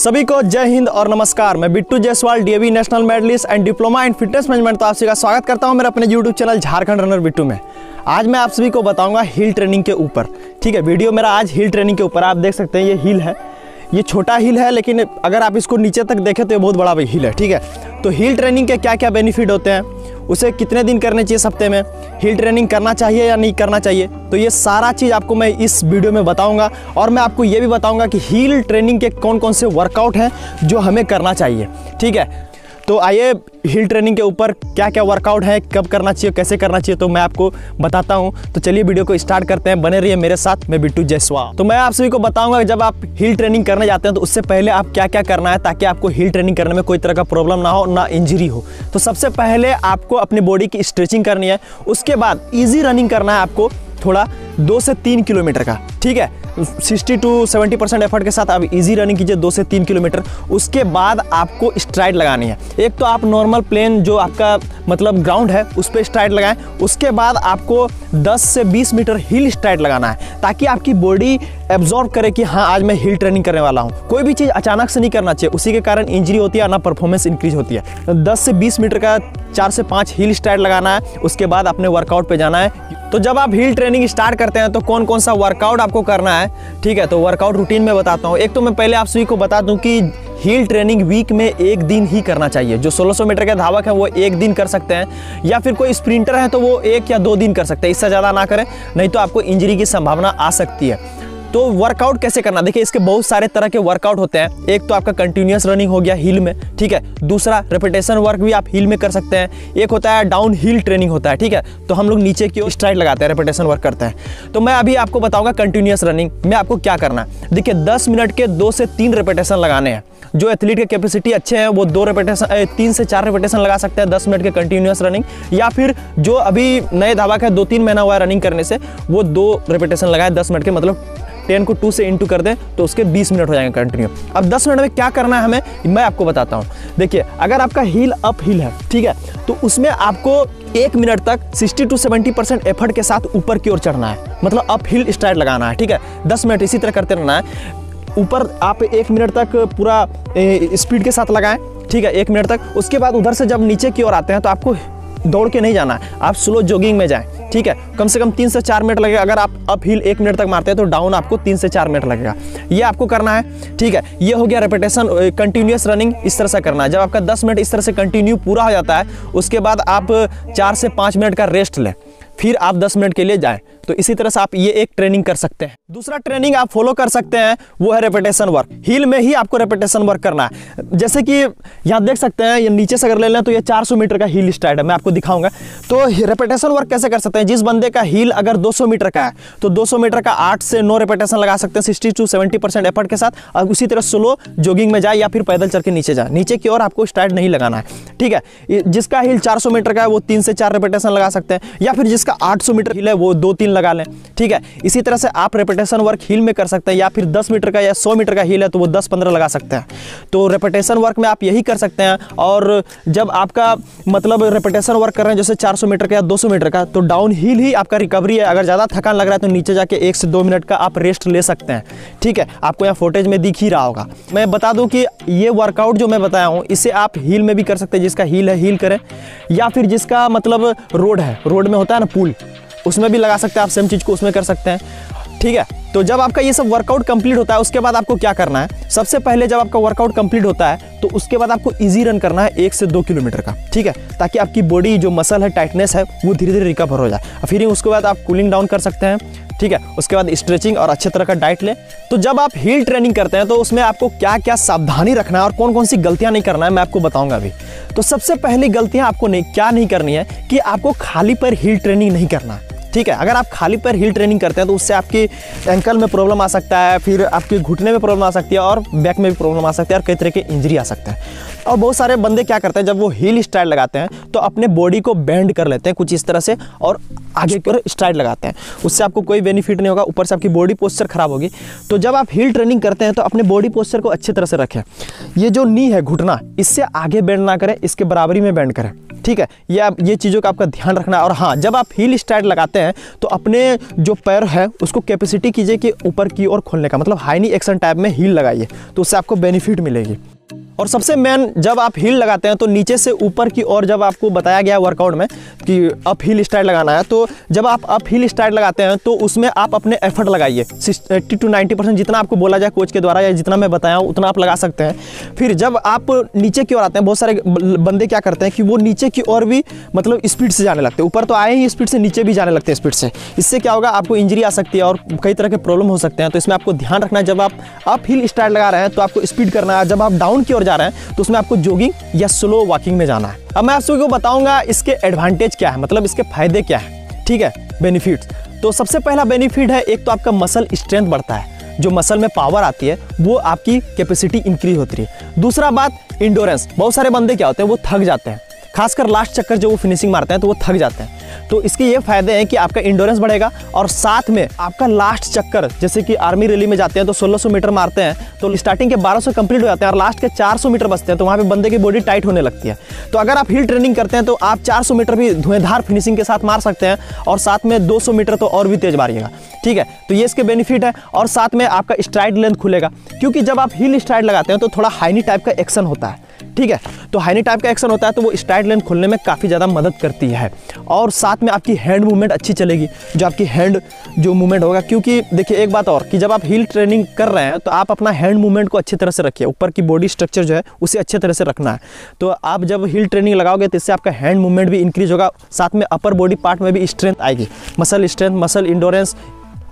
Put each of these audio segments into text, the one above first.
सभी को जय हिंद और नमस्कार। मैं Bittu Jaiswal, DAV national medalist and diploma in fitness management, तो आप सभी का स्वागत करता हूं मेरे अपने YouTube channel Jharkhand runner Bittu में। आज मैं आप सभी को बताऊंगा हिल ट्रेनिंग के ऊपर। ठीक है, वीडियो मेरा आज हिल ट्रेनिंग के ऊपर। आप देख सकते हैं ये हिल है, ये छोटा हिल है, लेकिन अगर आप इसको नीचे तक देखें तो ये बहुत बड़ा हिल है। ठीक है, तो हिल ट्रेनिंग के क्या क्या बेनिफिट होते हैं, उसे कितने दिन करने चाहिए हफ्ते में, हिल ट्रेनिंग करना चाहिए या नहीं करना चाहिए, तो ये सारा चीज़ आपको मैं इस वीडियो में बताऊंगा। और मैं आपको ये भी बताऊंगा कि हिल ट्रेनिंग के कौन कौन से वर्कआउट हैं जो हमें करना चाहिए। ठीक है, तो आइए हिल ट्रेनिंग के ऊपर क्या क्या वर्कआउट है, कब करना चाहिए, कैसे करना चाहिए, तो मैं आपको बताता हूं। तो चलिए वीडियो को स्टार्ट करते हैं, बने रहिए मेरे साथ। मैं बिट्टू जायसवाल। तो मैं आप सभी को बताऊंगा कि जब आप हिल ट्रेनिंग करने जाते हैं तो उससे पहले आप क्या क्या करना है, ताकि आपको हिल ट्रेनिंग करने में कोई तरह का प्रॉब्लम ना हो, ना इंजरी हो। तो सबसे पहले आपको अपनी बॉडी की स्ट्रेचिंग करनी है। उसके बाद ईजी रनिंग करना है आपको, थोड़ा 2 से 3 किलोमीटर का। ठीक है, 60 to 70% एफर्ट के साथ आप इजी रनिंग कीजिए 2 से 3 किलोमीटर। उसके बाद आपको स्ट्राइड लगानी है। एक तो आप नॉर्मल प्लेन जो आपका मतलब ग्राउंड है उस पर स्ट्राइड लगाएं। उसके बाद आपको 10 से 20 मीटर हिल स्ट्राइड लगाना है, ताकि आपकी बॉडी एब्जॉर्ब करे कि हाँ आज मैं हिल ट्रेनिंग करने वाला हूँ। कोई भी चीज़ अचानक से नहीं करना चाहिए, उसी के कारण इंजरी होती है ना, परफॉर्मेंस इंक्रीज होती है। 10 से 20 मीटर का 4 से 5 हिल स्ट्राइड लगाना है। उसके बाद अपने वर्कआउट पे जाना है। तो जब आप हिल ट्रेनिंग स्टार्ट करते हैं तो कौन कौन सा वर्कआउट आपको करना है, ठीक है, तो वर्कआउट रूटीन में बताता हूँ। एक तो मैं पहले आप सभी को बता दूं कि हिल ट्रेनिंग वीक में एक दिन ही करना चाहिए। जो 1600 मीटर के धावक है वो एक दिन कर सकते हैं, या फिर कोई स्प्रिंटर है तो वो 1 या 2 दिन कर सकते हैं। इससे ज़्यादा ना करें, नहीं तो आपको इंजरी की संभावना आ सकती है। तो वर्कआउट कैसे करना, देखिए इसके बहुत सारे तरह के वर्कआउट होते हैं। एक तो आपका कंटिन्यूअस रनिंग हो गया हिल में, ठीक है। दूसरा रेपिटेशन वर्क भी आप हिल में कर सकते हैं। एक होता है डाउन हिल ट्रेनिंग होता है, ठीक है, तो हम लोग नीचे की ओर स्ट्राइड लगाते हैं, रेपिटेशन वर्क करते हैं। तो मैं अभी आपको बताऊंगा कंटिन्यूअस रनिंग में आपको क्या करना है। देखिए 10 मिनट के 2 से 3 रेपिटेशन लगाने हैं। जो एथलीट के कैपेसिटी अच्छे हैं वो 3 से 4 रेपिटेशन लगा सकते हैं 10 मिनट के कंटिन्यूअस रनिंग, या फिर जो अभी नए धावक है 2-3 महीना हुआ है रनिंग करने से, वो 2 रेपिटेशन लगाए 10 मिनट के, मतलब 10 को 2 से इंटू कर दें तो उसके 20 मिनट हो जाएंगे कंटिन्यू। अब 10 मिनट में क्या करना है हमें, मैं आपको बताता हूँ। देखिए अगर आपका हिल अप हिल है, ठीक है, तो उसमें आपको 1 मिनट तक 60 to 70% एफर्ट के साथ ऊपर की ओर चढ़ना है, मतलब अप हिल स्ट्राइड लगाना है। ठीक है, 10 मिनट इसी तरह करते रहना है। ऊपर आप 1 मिनट तक पूरा स्पीड के साथ लगाएं, ठीक है, 1 मिनट तक। उसके बाद उधर से जब नीचे की ओर आते हैं तो आपको दौड़ के नहीं जाना है, आप स्लो जॉगिंग में जाएं। ठीक है, कम से कम 3 से 4 मिनट लगेगा। अगर आप अप हिल 1 मिनट तक मारते हैं तो डाउन आपको 3 से 4 मिनट लगेगा। ये आपको करना है। ठीक है, ये हो गया रेपिटेशन। कंटिन्यूअस रनिंग इस तरह से करना है। जब आपका 10 मिनट इस तरह से कंटिन्यू पूरा हो जाता है, उसके बाद आप 4 से 5 मिनट का रेस्ट लें, फिर आप 10 मिनट के लिए जाएं। तो इसी तरह से आप ये एक ट्रेनिंग कर सकते हैं। दूसरा ट्रेनिंग आप फॉलो कर सकते हैं, वो है रेपिटेशन वर्क। हिल में ही आपको रेपिटेशन वर्क करना है। जैसे कि यहाँ देख सकते हैं, ये नीचे से अगर ले लें तो ये 400 मीटर का हिल स्ट्राइड है, मैं आपको दिखाऊंगा। तो रेपिटेशन वर्क कैसे कर सकते हैं, जिस बंदे का हिल अगर 200 मीटर का है तो 200 मीटर का 8 से 9 रेपिटेशन लगा सकते हैं 60 to 70% एफर्ट के साथ। और उसी तरह स्लो जॉगिंग में जाए या फिर पैदल चल के नीचे जाए, नीचे की ओर आपको स्ट्राइड नहीं लगाना है। ठीक है, जिसका हिल 400 मीटर का है वो 3 से 4 रेपिटेशन लगा सकते हैं, या फिर जिसका 800 मीटर हिल है वो 2-3 लगा लें। ठीक है, इसी तरह से आप रेपिटेशन वर्क हिल में कर सकते हैं, या फिर 10 मीटर का या 100 मीटर का हिल है तो वो 10-15 लगा सकते हैं। तो रेपिटेशन वर्क में आप यही कर सकते हैं। और जब आपका मतलब रेपिटेशन वर्क कर रहे हैं जैसे 400 मीटर का या 200 मीटर का, तो डाउन हिल ही आपका रिकवरी है। अगर ज़्यादा थकान लग रहा है तो नीचे जाके 1 से 2 मिनट का आप रेस्ट ले सकते हैं। ठीक है, आपको यहाँ फुटेज में दिख ही रहा होगा। मैं बता दूं कि ये वर्कआउट जो मैं बताया हूँ इसे आप हिल में भी कर सकते हैं। जिसका हिल है हिल करें, या फिर जिसका मतलब रोड है, रोड में होता है ना पुल, उसमें भी लगा सकते हैं आप। सेम चीज़ को उसमें कर सकते हैं। ठीक है, तो जब आपका ये सब वर्कआउट कंप्लीट होता है उसके बाद आपको क्या करना है, सबसे पहले जब आपका वर्कआउट कंप्लीट होता है तो उसके बाद आपको इजी रन करना है 1 से 2 किलोमीटर का। ठीक है, ताकि आपकी बॉडी जो मसल है, टाइटनेस है, वो धीरे धीरे रिकवर हो जाए। फिर उसके बाद आप कूलिंग डाउन कर सकते हैं। ठीक है, उसके बाद स्ट्रेचिंग और अच्छे तरह का डाइट लें। तो जब आप हिल ट्रेनिंग करते हैं तो उसमें आपको क्या क्या सावधानी रखना है और कौन कौन सी गलतियां नहीं करना है, मैं आपको बताऊंगा अभी। तो सबसे पहली गलतियां आपको क्या नहीं करनी है कि आपको खाली पैर हिल ट्रेनिंग नहीं करना है। ठीक है, अगर आप खाली पैर हिल ट्रेनिंग करते हैं तो उससे आपकी एंकल में प्रॉब्लम आ सकता है, फिर आपके घुटने में प्रॉब्लम आ सकती है, और बैक में भी प्रॉब्लम आ सकती है, और कई तरह के इंजरी आ सकता है। और बहुत सारे बंदे क्या करते हैं, जब वो हिल स्टाइल लगाते हैं तो अपने बॉडी को बेंड कर लेते हैं कुछ इस तरह से, और आगे की ओर स्ट्राइड लगाते हैं, उससे आपको कोई बेनिफिट नहीं होगा, ऊपर से आपकी बॉडी पोस्चर खराब होगी। तो जब आप हील ट्रेनिंग करते हैं तो अपने बॉडी पोस्चर को अच्छे तरह से रखें। ये जो नी है, घुटना, इससे आगे बेंड ना करें, इसके बराबरी में बेंड करें, ठीक है। ये चीज़ों का आपका ध्यान रखना है। और हाँ, जब आप हील स्ट्राइड लगाते हैं तो अपने जो पैर है उसको कैपेसिटी कीजिए कि ऊपर की ओर खोलने का, मतलब हाई नी एक्शन टाइप में हील लगाइए, तो उससे आपको बेनिफिट मिलेगी। और सबसे मेन, जब आप हील लगाते हैं तो नीचे से ऊपर की ओर, जब आपको बताया गया वर्कआउट में कि अप हील स्ट्राइड लगाना है, तो जब आप अप हील स्ट्राइड लगाते हैं तो उसमें आप अपने एफर्ट लगाइए 80 to 90%, जितना आपको बोला जाए कोच के द्वारा या जितना मैं बताया हूँ उतना आप लगा सकते हैं। फिर जब आप नीचे की ओर आते हैं, बहुत सारे बंदे क्या करते हैं कि वो नीचे की ओर भी मतलब स्पीड से जाने लगते हैं, ऊपर तो आए ही स्पीड से, नीचे भी जाने लगते हैं स्पीड से। इससे क्या होगा, आपको इंजरी आ सकती है और कई तरह के प्रॉब्लम हो सकते हैं। तो इसमें आपको ध्यान रखना है, जब आप अप हील स्ट्राइड लगा रहे हैं तो आपको स्पीड करना है, जब आप डाउन की ओर जा रहे हैं तो उसमें आपको जॉगिंग या स्लो वॉकिंग में जाना है। अब मैं आप सभी को बताऊंगा इसके एडवांटेज क्या है, मतलब इसके फायदे क्या है, ठीक है, बेनिफिट्स। तो सबसे पहला बेनिफिट है, एक तो आपका मसल स्ट्रेंथ बढ़ता है, जो मसल में पावर आती है वो आपकी कैपेसिटी इंक्रीज होती है। दूसरा बात, इंडोरेंस। बहुत सारे बंदे क्या होते हैं, वो थक जाते हैं, खासकर लास्ट चक्कर जो वो फिनिशिंग मारते हैं तो वो थक जाते हैं। तो इसके ये फायदे हैं कि आपका इंडोरेंस बढ़ेगा और साथ में आपका लास्ट चक्कर, जैसे कि आर्मी रैली में जाते हैं तो 1600 मीटर मारते हैं तो स्टार्टिंग के 1200 कंप्लीट हो जाते हैं और लास्ट के 400 मीटर बचते हैं, तो वहाँ पे बंदे की बॉडी टाइट होने लगती है। तो अगर आप हील ट्रेनिंग करते हैं तो आप 400 मीटर भी धुएंधार फिनिशिंग के साथ मार सकते हैं और साथ में 200 मीटर तो और भी तेज मारिएगा, ठीक है। तो ये इसके बेनिफिट है। और साथ में आपका स्ट्राइड लेंथ खुलेगा, क्योंकि जब आप हील स्ट्राइड लगाते हैं तो थोड़ा हाईनी टाइप का एक्शन होता है, ठीक है। तो हाईनी टाइप का एक्शन होता है तो वो स्ट्राइड लेंथ खोलने में काफ़ी ज़्यादा मदद करती है। और साथ में आपकी हैंड मूवमेंट अच्छी चलेगी, जो आपकी हैंड जो मूवमेंट होगा, क्योंकि देखिए एक बात और कि जब आप हील ट्रेनिंग कर रहे हैं तो आप अपना हैंड मूवमेंट को अच्छी तरह से रखिए, ऊपर की बॉडी स्ट्रक्चर जो है उसे अच्छे तरह से रखना है। तो आप जब हील ट्रेनिंग लगाओगे तो इससे आपका हैंड मूवमेंट भी इंक्रीज होगा, साथ में अपर बॉडी पार्ट में भी स्ट्रेंथ आएगी, मसल स्ट्रेंथ, मसल इंडोरेंस,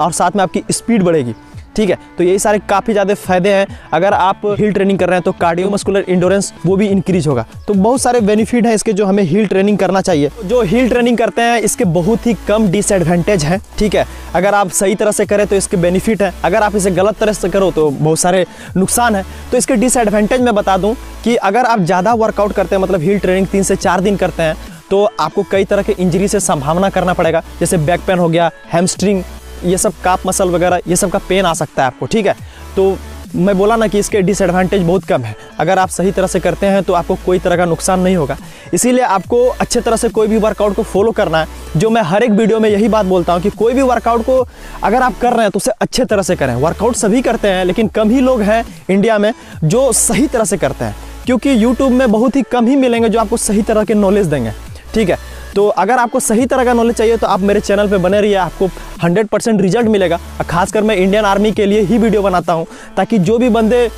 और साथ में आपकी स्पीड बढ़ेगी, ठीक है। तो यही सारे काफ़ी ज़्यादा फायदे हैं। अगर आप हील ट्रेनिंग कर रहे हैं तो कार्डियोमस्कुलर इंडोरेंस वो भी इंक्रीज होगा। तो बहुत सारे बेनिफिट हैं इसके जो हमें हील ट्रेनिंग करना चाहिए। जो हील ट्रेनिंग करते हैं इसके बहुत ही कम डिसएडवांटेज हैं, ठीक है। अगर आप सही तरह से करें तो इसके बेनिफिट है, अगर आप इसे गलत तरह से करो तो बहुत सारे नुकसान है। तो इसके डिसएडवांटेज मैं बता दूँ कि अगर आप ज़्यादा वर्कआउट करते हैं, मतलब हील ट्रेनिंग 3 से 4 दिन करते हैं, तो आपको कई तरह के इंजरी से संभावना करना पड़ेगा, जैसे बैक पेन हो गया, हैमस्ट्रिंग, ये सब काफ मसल वगैरह, ये सब का पेन आ सकता है आपको, ठीक है। तो मैं बोला ना कि इसके डिसएडवांटेज बहुत कम है। अगर आप सही तरह से करते हैं तो आपको कोई तरह का नुकसान नहीं होगा। इसीलिए आपको अच्छे तरह से कोई भी वर्कआउट को फॉलो करना है। जो मैं हर एक वीडियो में यही बात बोलता हूँ कि कोई भी वर्कआउट को अगर आप कर रहे हैं तो उसे अच्छे तरह से करें। वर्कआउट सभी करते हैं, लेकिन कम ही लोग हैं इंडिया में जो सही तरह से करते हैं, क्योंकि यूट्यूब में बहुत ही कम ही मिलेंगे जो आपको सही तरह के नॉलेज देंगे, ठीक है। तो अगर आपको सही तरह का नॉलेज चाहिए तो आप मेरे चैनल पे बने रहिए, आपको 100% रिजल्ट मिलेगा। खासकर मैं इंडियन आर्मी के लिए ही वीडियो बनाता हूँ, ताकि जो भी बंदे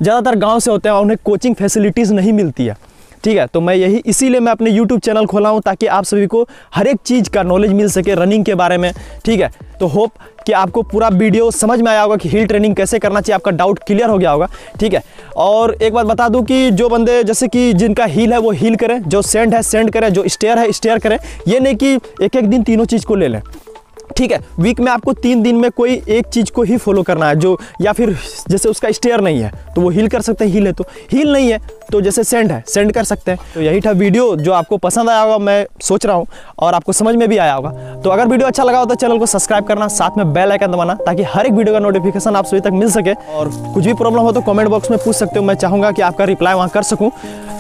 ज़्यादातर गांव से होते हैं उन्हें कोचिंग फैसिलिटीज़ नहीं मिलती है, ठीक है। तो मैं इसीलिए मैं अपने YouTube चैनल खोला हूँ, ताकि आप सभी को हर एक चीज़ का नॉलेज मिल सके रनिंग के बारे में, ठीक है। तो होप कि आपको पूरा वीडियो समझ में आया होगा कि हील ट्रेनिंग कैसे करना चाहिए, आपका डाउट क्लियर हो गया होगा, ठीक है। और एक बात बता दूं कि जो बंदे जैसे कि जिनका हील है वो हील करें, जो सेंड है सेंड करें, जो स्टेयर है स्टेयर करें। ये नहीं कि एक दिन तीनों चीज़ को ले लें, ठीक है। वीक में आपको 3 दिन में कोई एक चीज़ को ही फॉलो करना है, जो या फिर जैसे उसका स्टेयर नहीं है तो वो हील कर सकते हैं, हील है तो हील नहीं है तो जैसे सेंड है सेंड कर सकते हैं। तो यही था वीडियो जो आपको पसंद आया होगा, मैं सोच रहा हूँ, और आपको समझ में भी आया होगा। तो अगर वीडियो अच्छा लगा हो तो चैनल को सब्सक्राइब करना, साथ में बेल आइकन दबाना, ताकि हर एक वीडियो का नोटिफिकेशन आप सभी तक मिल सके। और कुछ भी प्रॉब्लम हो तो कमेंट बॉक्स में पूछ सकते हो, मैं चाहूँगा कि आपका रिप्लाई वहाँ कर सकूँ।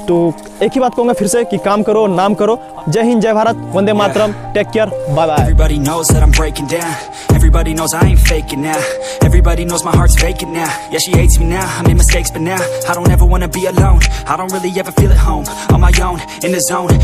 तो एक ही बात कहूँगा फिर से कि काम करो, नाम करो। जय हिंद, जय Bharat, Vande Mataram, take care, bye bye. Everybody knows that I'm breaking down. Everybody knows I ain't faking now. Everybody knows my heart's vacant now. Yeah, she hates me now, I made mistakes, but now I don't ever wanna be alone. I don't really ever feel at home, on my own, in the zone.